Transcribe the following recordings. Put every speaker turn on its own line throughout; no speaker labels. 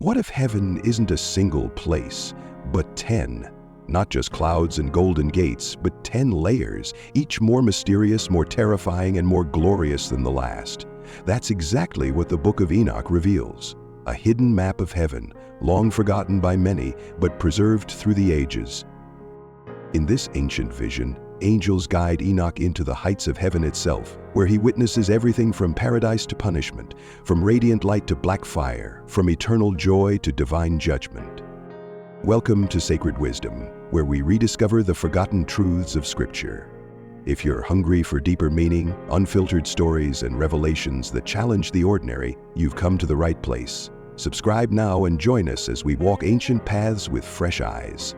What if heaven isn't a single place, but 10? Not just clouds and golden gates, but 10 layers, each more mysterious, more terrifying, and more glorious than the last. That's exactly what the Book of Enoch reveals. A hidden map of heaven, long forgotten by many, but preserved through the ages. In this ancient vision, angels guide Enoch into the heights of heaven itself, where he witnesses everything from paradise to punishment, from radiant light to black fire, from eternal joy to divine judgment. Welcome to Sacred Wisdom, where we rediscover the forgotten truths of Scripture. If you're hungry for deeper meaning, unfiltered stories, and revelations that challenge the ordinary, you've come to the right place. Subscribe now and join us as we walk ancient paths with fresh eyes.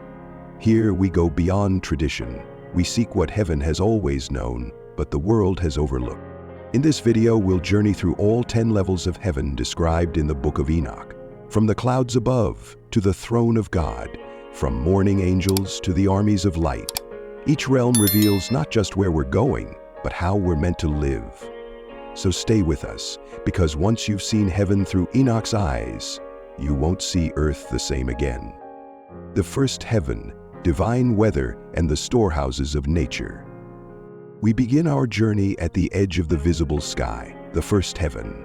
Here we go beyond tradition. We seek what heaven has always known, but the world has overlooked. In this video, we'll journey through all 10 levels of heaven described in the Book of Enoch. From the clouds above to the throne of God, from morning angels to the armies of light. Each realm reveals not just where we're going, but how we're meant to live. So stay with us, because once you've seen heaven through Enoch's eyes, you won't see earth the same again. The first heaven, divine weather, and the storehouses of nature. We begin our journey at the edge of the visible sky, the first heaven.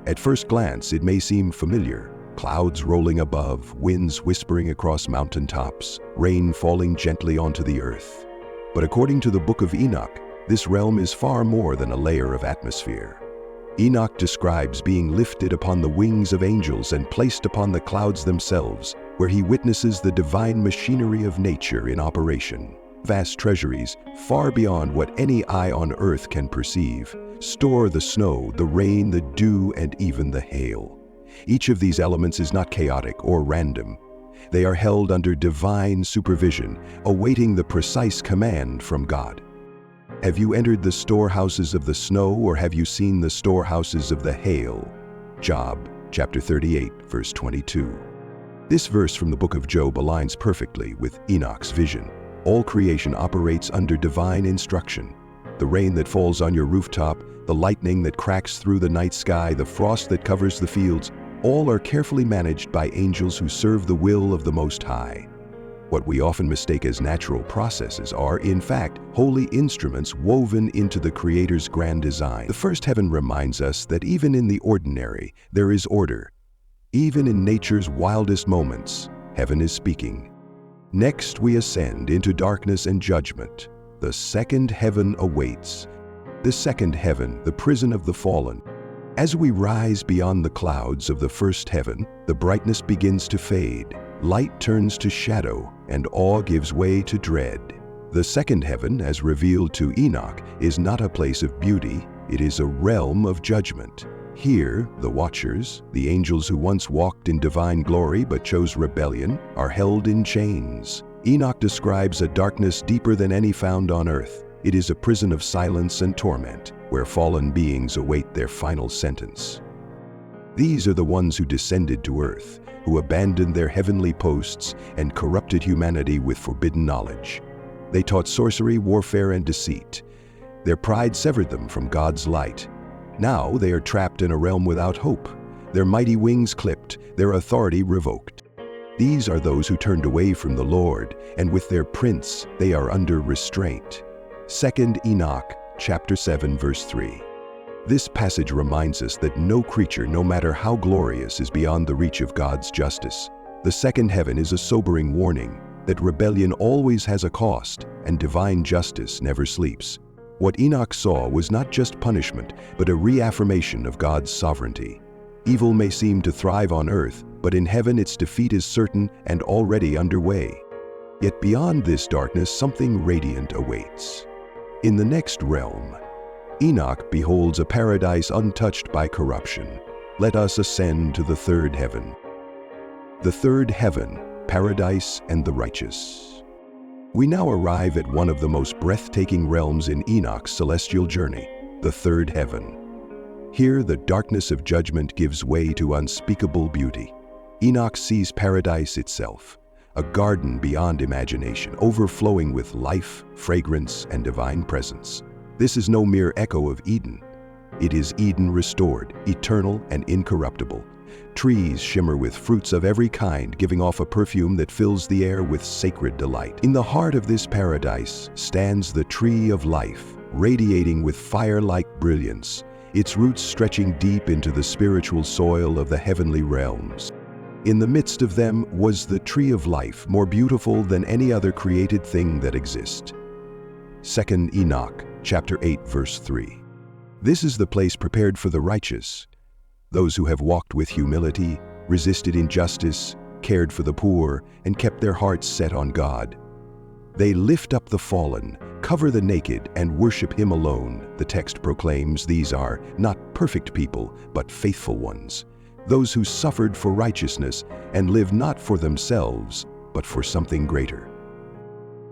At first glance, it may seem familiar. Clouds rolling above, winds whispering across mountaintops, rain falling gently onto the earth. But according to the Book of Enoch, this realm is far more than a layer of atmosphere. Enoch describes being lifted upon the wings of angels and placed upon the clouds themselves, where he witnesses the divine machinery of nature in operation. Vast treasuries, far beyond what any eye on earth can perceive, store the snow, the rain, the dew, and even the hail. Each of these elements is not chaotic or random. They are held under divine supervision, awaiting the precise command from God. Have you entered the storehouses of the snow, or have you seen the storehouses of the hail? Job, chapter 38, verse 22. This verse from the book of Job aligns perfectly with Enoch's vision. All creation operates under divine instruction. The rain that falls on your rooftop, the lightning that cracks through the night sky, the frost that covers the fields, all are carefully managed by angels who serve the will of the Most High. What we often mistake as natural processes are, in fact, holy instruments woven into the Creator's grand design. The first heaven reminds us that even in the ordinary, there is order. Even in nature's wildest moments, heaven is speaking. Next, we ascend into darkness and judgment. The second heaven awaits. The second heaven, the prison of the fallen. As we rise beyond the clouds of the first heaven, the brightness begins to fade. Light turns to shadow, and awe gives way to dread. The second heaven, as revealed to Enoch, is not a place of beauty, it is a realm of judgment. Here, the watchers, the angels who once walked in divine glory but chose rebellion, are held in chains. Enoch describes a darkness deeper than any found on earth. It is a prison of silence and torment, where fallen beings await their final sentence. These are the ones who descended to earth, who abandoned their heavenly posts and corrupted humanity with forbidden knowledge. They taught sorcery, warfare, and deceit. Their pride severed them from God's light. Now they are trapped in a realm without hope, their mighty wings clipped, their authority revoked. These are those who turned away from the Lord, and with their prince they are under restraint. 2 Enoch, chapter 7, verse 3. This passage reminds us that no creature, no matter how glorious, is beyond the reach of God's justice. The second heaven is a sobering warning that rebellion always has a cost, and divine justice never sleeps. What Enoch saw was not just punishment, but a reaffirmation of God's sovereignty. Evil may seem to thrive on earth, but in heaven its defeat is certain and already underway. Yet beyond this darkness, something radiant awaits. In the next realm, Enoch beholds a paradise untouched by corruption. Let us ascend to the third heaven. The third heaven, paradise and the righteous. We now arrive at one of the most breathtaking realms in Enoch's celestial journey, the third heaven. Here, the darkness of judgment gives way to unspeakable beauty. Enoch sees paradise itself, a garden beyond imagination, overflowing with life, fragrance, and divine presence. This is no mere echo of Eden. It is Eden restored, eternal and incorruptible, Trees shimmer with fruits of every kind, giving off a perfume that fills the air with sacred delight. In the heart of this paradise stands the tree of life, radiating with fire-like brilliance, its roots stretching deep into the spiritual soil of the heavenly realms. In the midst of them was the tree of life, more beautiful than any other created thing that exists. 2 Enoch, chapter 8, verse 3. This is the place prepared for the righteous, those who have walked with humility, resisted injustice, cared for the poor, and kept their hearts set on God. They lift up the fallen, cover the naked, and worship Him alone. The text proclaims these are not perfect people, but faithful ones, those who suffered for righteousness and live not for themselves, but for something greater.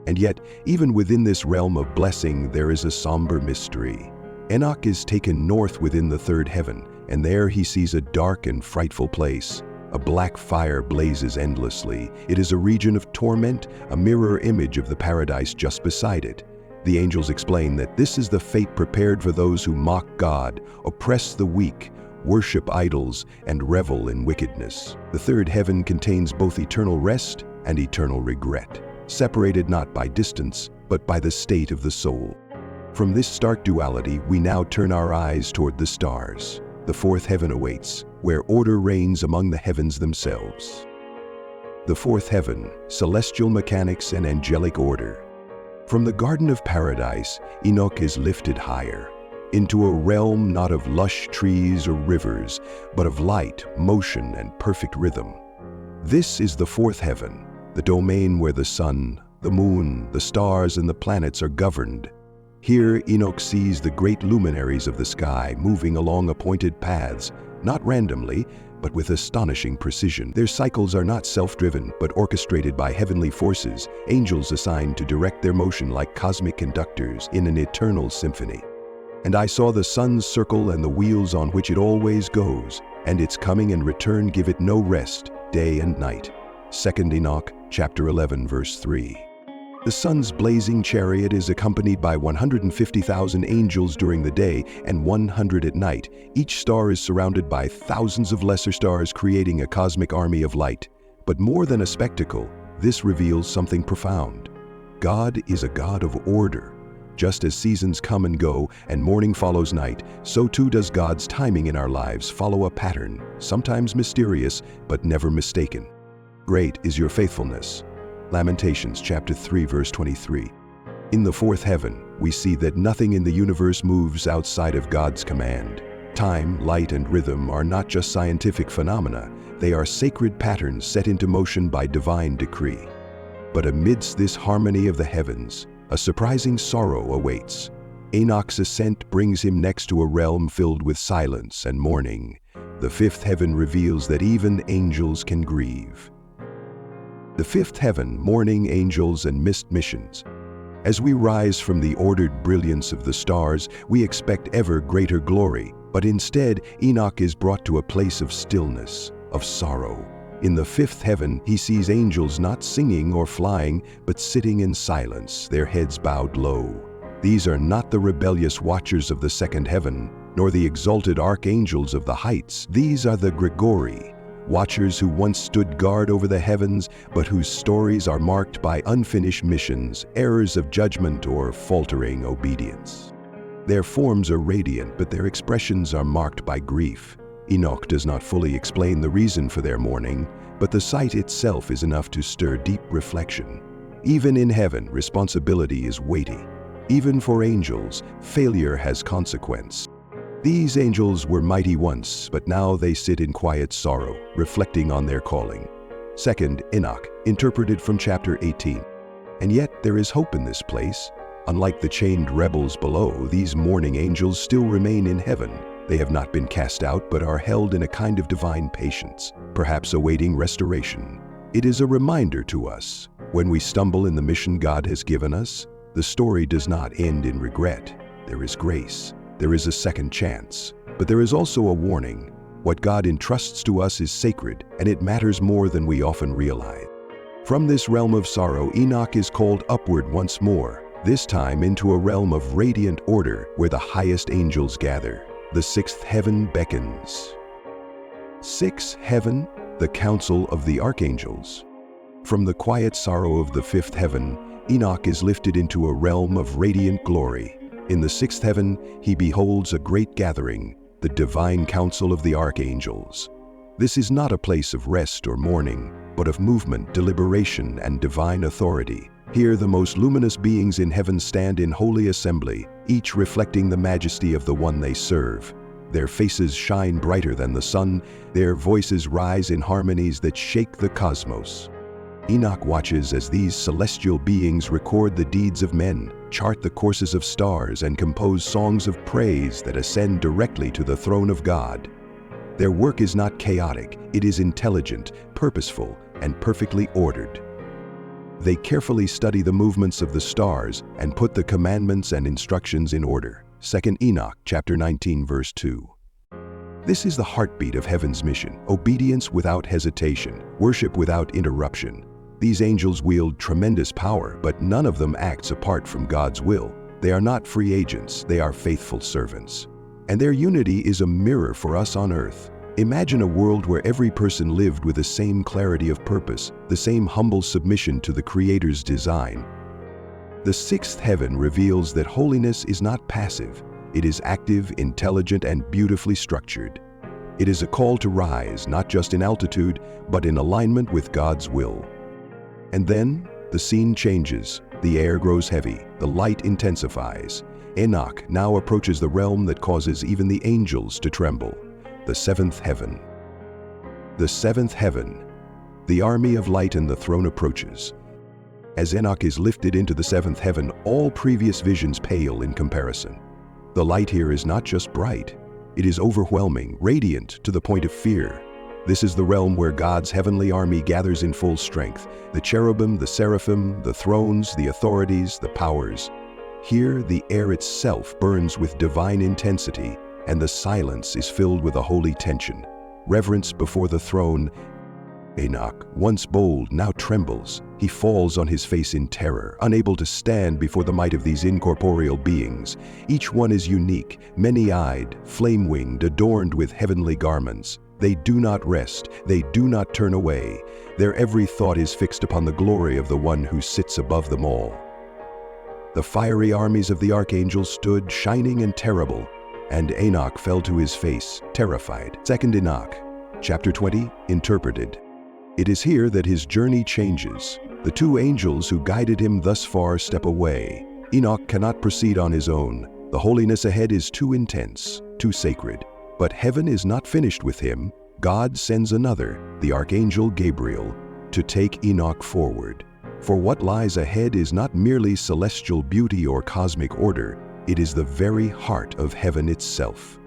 And yet, even within this realm of blessing, there is a somber mystery. Enoch is taken north within the third heaven, and there he sees a dark and frightful place. A black fire blazes endlessly. It is a region of torment, a mirror image of the paradise just beside it. The angels explain that this is the fate prepared for those who mock God, oppress the weak, worship idols, and revel in wickedness. The third heaven contains both eternal rest and eternal regret, separated not by distance, but by the state of the soul. From this stark duality, we now turn our eyes toward the stars. The fourth heaven awaits, where order reigns among the heavens themselves. The fourth heaven, celestial mechanics and angelic order. From the Garden of Paradise, Enoch is lifted higher, into a realm not of lush trees or rivers, but of light, motion, and perfect rhythm. This is the fourth heaven, the domain where the sun, the moon, the stars, and the planets are governed. Here, Enoch sees the great luminaries of the sky moving along appointed paths, not randomly, but with astonishing precision. Their cycles are not self-driven, but orchestrated by heavenly forces, angels assigned to direct their motion like cosmic conductors in an eternal symphony. And I saw the sun's circle and the wheels on which it always goes, and its coming and return give it no rest, day and night. 2 Enoch, chapter 11, verse 3. The sun's blazing chariot is accompanied by 150,000 angels during the day and 100 at night. Each star is surrounded by thousands of lesser stars, creating a cosmic army of light. But more than a spectacle, this reveals something profound. God is a God of order. Just as seasons come and go and morning follows night, so too does God's timing in our lives follow a pattern, sometimes mysterious, but never mistaken. Great is your faithfulness. Lamentations chapter 3, verse 23. In the fourth heaven, we see that nothing in the universe moves outside of God's command. Time, light, and rhythm are not just scientific phenomena, they are sacred patterns set into motion by divine decree. But amidst this harmony of the heavens, a surprising sorrow awaits. Enoch's ascent brings him next to a realm filled with silence and mourning. The fifth heaven reveals that even angels can grieve. The fifth heaven, mourning angels and missed missions. As we rise from the ordered brilliance of the stars, we expect ever greater glory, but instead Enoch is brought to a place of stillness, of sorrow. In the fifth heaven, he sees angels not singing or flying, but sitting in silence, their heads bowed low. These are not the rebellious watchers of the second heaven, nor the exalted archangels of the heights. These are the Grigori, watchers who once stood guard over the heavens, but whose stories are marked by unfinished missions, errors of judgment, or faltering obedience. Their forms are radiant, but their expressions are marked by grief. Enoch does not fully explain the reason for their mourning, but the sight itself is enough to stir deep reflection. Even in heaven, responsibility is weighty. Even for angels, failure has consequence. These angels were mighty once, but now they sit in quiet sorrow, reflecting on their calling. 2 Enoch, interpreted from chapter 18. And yet there is hope in this place. Unlike the chained rebels below, these mourning angels still remain in heaven. They have not been cast out, but are held in a kind of divine patience, perhaps awaiting restoration. It is a reminder to us, when we stumble in the mission God has given us, the story does not end in regret. There is grace. There is a second chance. But there is also a warning. What God entrusts to us is sacred, and it matters more than we often realize. From this realm of sorrow, Enoch is called upward once more, this time into a realm of radiant order where the highest angels gather. The sixth heaven beckons. 6. Heaven, the council of the archangels. From the quiet sorrow of the fifth heaven, Enoch is lifted into a realm of radiant glory. In the sixth heaven, he beholds a great gathering, the divine council of the archangels. This is not a place of rest or mourning, but of movement, deliberation, and divine authority. Here the most luminous beings in heaven stand in holy assembly, each reflecting the majesty of the one they serve. Their faces shine brighter than the sun, their voices rise in harmonies that shake the cosmos. Enoch watches as these celestial beings record the deeds of men, chart the courses of stars, and compose songs of praise that ascend directly to the throne of God. Their work is not chaotic, it is intelligent, purposeful, and perfectly ordered. They carefully study the movements of the stars and put the commandments and instructions in order. 2 Enoch chapter 19 verse 2. This is the heartbeat of heaven's mission: obedience without hesitation, worship without interruption. These angels wield tremendous power, but none of them acts apart from God's will. They are not free agents, they are faithful servants. And their unity is a mirror for us on earth. Imagine a world where every person lived with the same clarity of purpose, the same humble submission to the Creator's design. The sixth heaven reveals that holiness is not passive. It is active, intelligent, and beautifully structured. It is a call to rise, not just in altitude, but in alignment with God's will. And then, the scene changes. The air grows heavy, the light intensifies. Enoch now approaches the realm that causes even the angels to tremble: the seventh heaven. The seventh heaven. The army of light and the throne approaches. As Enoch is lifted into the seventh heaven, all previous visions pale in comparison. The light here is not just bright, it is overwhelming, radiant to the point of fear. This is the realm where God's heavenly army gathers in full strength: the cherubim, the seraphim, the thrones, the authorities, the powers. Here, the air itself burns with divine intensity, and the silence is filled with a holy tension. Reverence before the throne. Enoch, once bold, now trembles. He falls on his face in terror, unable to stand before the might of these incorporeal beings. Each one is unique, many-eyed, flame-winged, adorned with heavenly garments. They do not rest, they do not turn away. Their every thought is fixed upon the glory of the one who sits above them all. The fiery armies of the archangels stood shining and terrible, and Enoch fell to his face, terrified. 2 Enoch, chapter 20, interpreted. It is here that his journey changes. The two angels who guided him thus far step away. Enoch cannot proceed on his own. The holiness ahead is too intense, too sacred. But heaven is not finished with him. God sends another, the archangel Gabriel, to take Enoch forward. For what lies ahead is not merely celestial beauty or cosmic order, it is the very heart of heaven itself.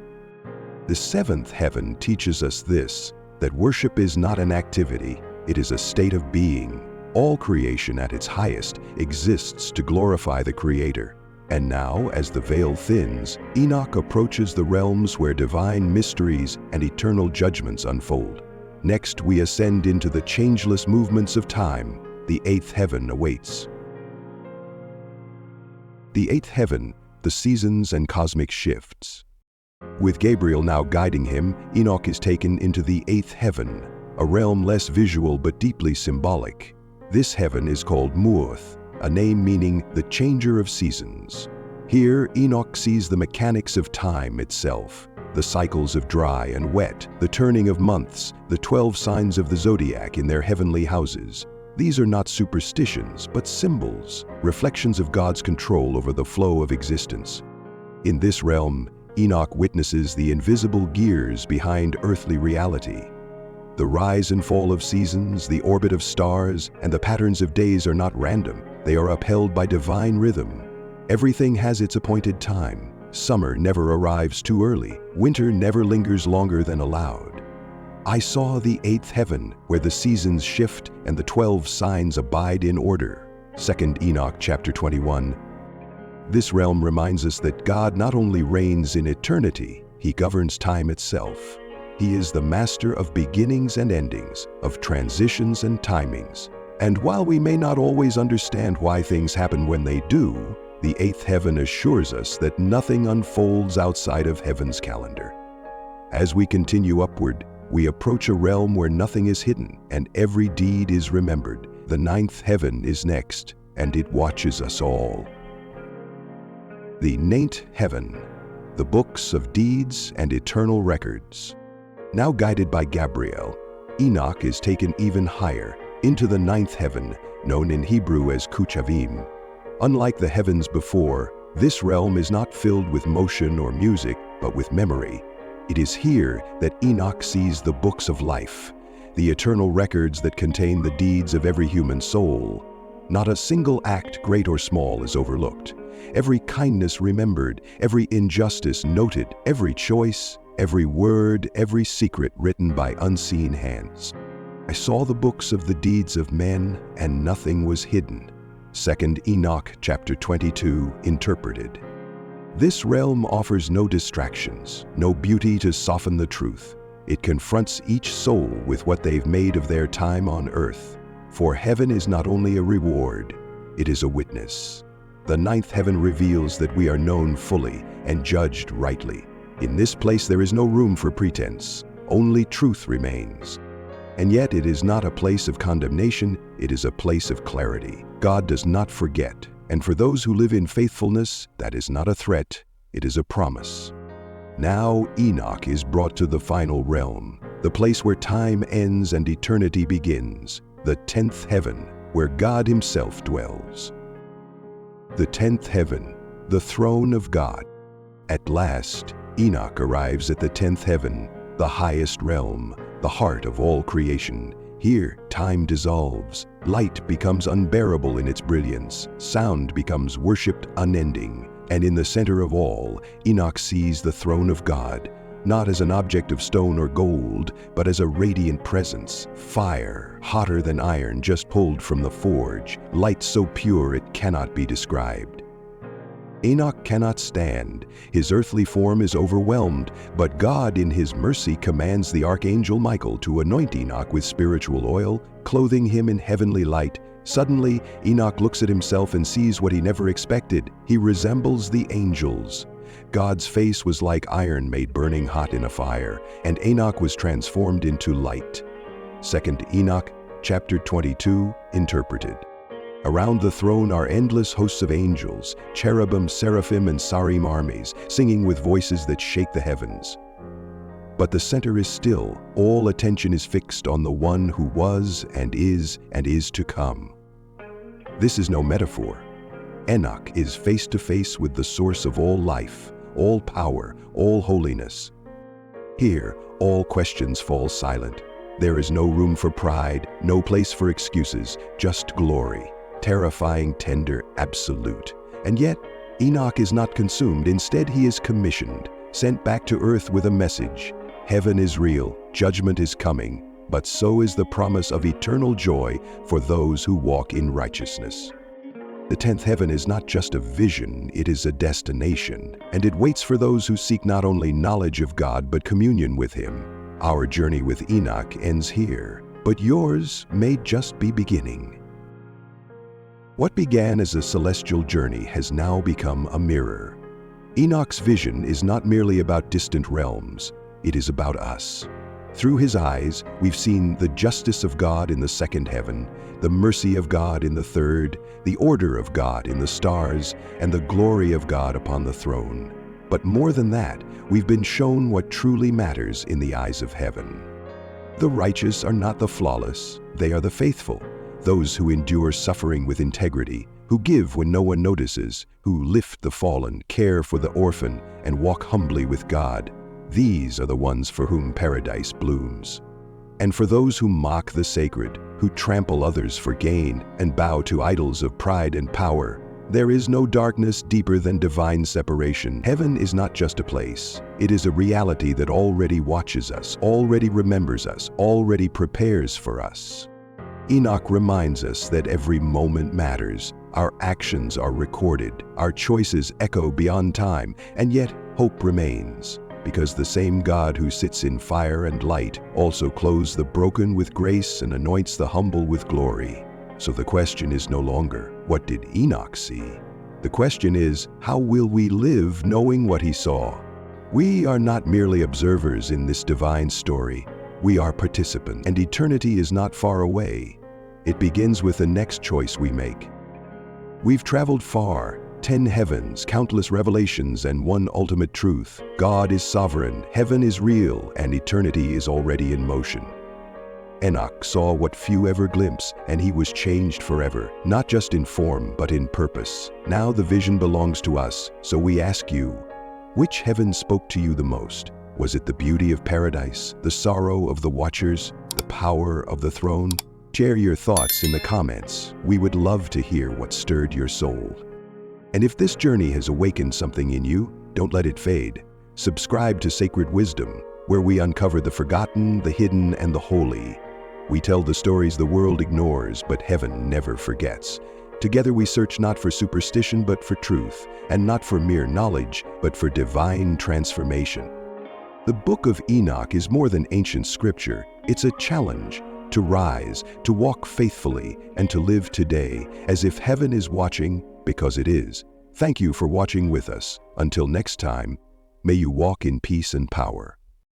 The seventh heaven teaches us this, that worship is not an activity, it is a state of being. All creation at its highest exists to glorify the Creator. And now, as the veil thins, Enoch approaches the realms where divine mysteries and eternal judgments unfold. Next, we ascend into the changeless movements of time. The eighth heaven awaits. The eighth heaven, the seasons and cosmic shifts. With Gabriel now guiding him, Enoch is taken into the eighth heaven, a realm less visual but deeply symbolic. This heaven is called Mu'oth, a name meaning the changer of seasons. Here, Enoch sees the mechanics of time itself, the cycles of dry and wet, the turning of months, the 12 signs of the zodiac in their heavenly houses. These are not superstitions, but symbols, reflections of God's control over the flow of existence. In this realm, Enoch witnesses the invisible gears behind earthly reality. The rise and fall of seasons, the orbit of stars, and the patterns of days are not random. They are upheld by divine rhythm. Everything has its appointed time. Summer never arrives too early. Winter never lingers longer than allowed. I saw the eighth heaven, where the seasons shift and the 12 signs abide in order. 2 Enoch chapter 21. This realm reminds us that God not only reigns in eternity, He governs time itself. He is the master of beginnings and endings, of transitions and timings. And while we may not always understand why things happen when they do, the eighth heaven assures us that nothing unfolds outside of heaven's calendar. As we continue upward, We approach a realm where nothing is hidden and every deed is remembered. The ninth heaven is next, and it watches us all. The ninth heaven, the books of deeds and eternal records. Now guided by Gabriel, Enoch is taken even higher, into the ninth heaven, known in Hebrew as Kuchavim. Unlike the heavens before, this realm is not filled with motion or music, but with memory. It is here that Enoch sees the books of life, the eternal records that contain the deeds of every human soul. Not a single act, great or small, is overlooked. Every kindness remembered, every injustice noted, every choice, every word, every secret written by unseen hands. I saw the books of the deeds of men, and nothing was hidden. 2 Enoch chapter 22, interpreted. This realm offers no distractions, no beauty to soften the truth. It confronts each soul with what they've made of their time on earth. For heaven is not only a reward, it is a witness. The ninth heaven reveals that we are known fully and judged rightly. In this place there is no room for pretense, only truth remains. And yet it is not a place of condemnation, it is a place of clarity. God does not forget, and for those who live in faithfulness, that is not a threat, it is a promise. Now Enoch is brought to the final realm, the place where time ends and eternity begins, the 10th heaven, where God himself dwells. The 10th heaven, the throne of God. At last, Enoch arrives at the 10th heaven, the highest realm, the heart of all creation. Here, time dissolves, light becomes unbearable in its brilliance, sound becomes worshipped unending, and in the center of all, Enoch sees the throne of God, not as an object of stone or gold, but as a radiant presence, fire, hotter than iron just pulled from the forge, light so pure it cannot be described. Enoch cannot stand. His earthly form is overwhelmed, but God in his mercy commands the archangel Michael to anoint Enoch with spiritual oil, clothing him in heavenly light. Suddenly, Enoch looks at himself and sees what he never expected. He resembles the angels. God's face was like iron made burning hot in a fire, and Enoch was transformed into light. 2 Enoch chapter 22, interpreted. Around the throne are endless hosts of angels, cherubim, seraphim, and sarim armies, singing with voices that shake the heavens. But the center is still. All attention is fixed on the one who was and is to come. This is no metaphor. Enoch is face to face with the source of all life, all power, all holiness. Here, all questions fall silent. There is no room for pride, no place for excuses, just glory. Terrifying, tender, absolute. And yet, Enoch is not consumed. Instead, he is commissioned, sent back to earth with a message. Heaven is real, judgment is coming, but so is the promise of eternal joy for those who walk in righteousness. The 10th heaven is not just a vision, it is a destination, and it waits for those who seek not only knowledge of God but communion with him. Our journey with Enoch ends here, but yours may just be beginning. What began as a celestial journey has now become a mirror. Enoch's vision is not merely about distant realms, it is about us. Through his eyes, we've seen the justice of God in the second heaven, the mercy of God in the third, the order of God in the stars, and the glory of God upon the throne. But more than that, we've been shown what truly matters in the eyes of heaven. The righteous are not the flawless, they are the faithful. Those who endure suffering with integrity, who give when no one notices, who lift the fallen, care for the orphan, and walk humbly with God. These are the ones for whom paradise blooms. And for those who mock the sacred, who trample others for gain, and bow to idols of pride and power, there is no darkness deeper than divine separation. Heaven is not just a place. It is a reality that already watches us, already remembers us, already prepares for us. Enoch reminds us that every moment matters, our actions are recorded, our choices echo beyond time, and yet hope remains, because the same God who sits in fire and light also clothes the broken with grace and anoints the humble with glory. So the question is no longer, what did Enoch see? The question is, how will we live knowing what he saw? We are not merely observers in this divine story. We are participants, and eternity is not far away. It begins with the next choice we make. We've traveled far, 10 heavens, countless revelations, and one ultimate truth. God is sovereign, heaven is real, and eternity is already in motion. Enoch saw what few ever glimpse, and he was changed forever, not just in form, but in purpose. Now the vision belongs to us, so we ask you, which heaven spoke to you the most? Was it the beauty of paradise, the sorrow of the watchers, the power of the throne? Share your thoughts in the comments. We would love to hear what stirred your soul. And if this journey has awakened something in you, don't let it fade. Subscribe to Sacred Wisdom, where we uncover the forgotten, the hidden, and the holy. We tell the stories the world ignores, but heaven never forgets. Together we search not for superstition, but for truth, and not for mere knowledge, but for divine transformation. The Book of Enoch is more than ancient scripture. It's a challenge to rise, to walk faithfully, and to live today as if heaven is watching, because it is. Thank you for watching with us. Until next time, may you walk in peace and power.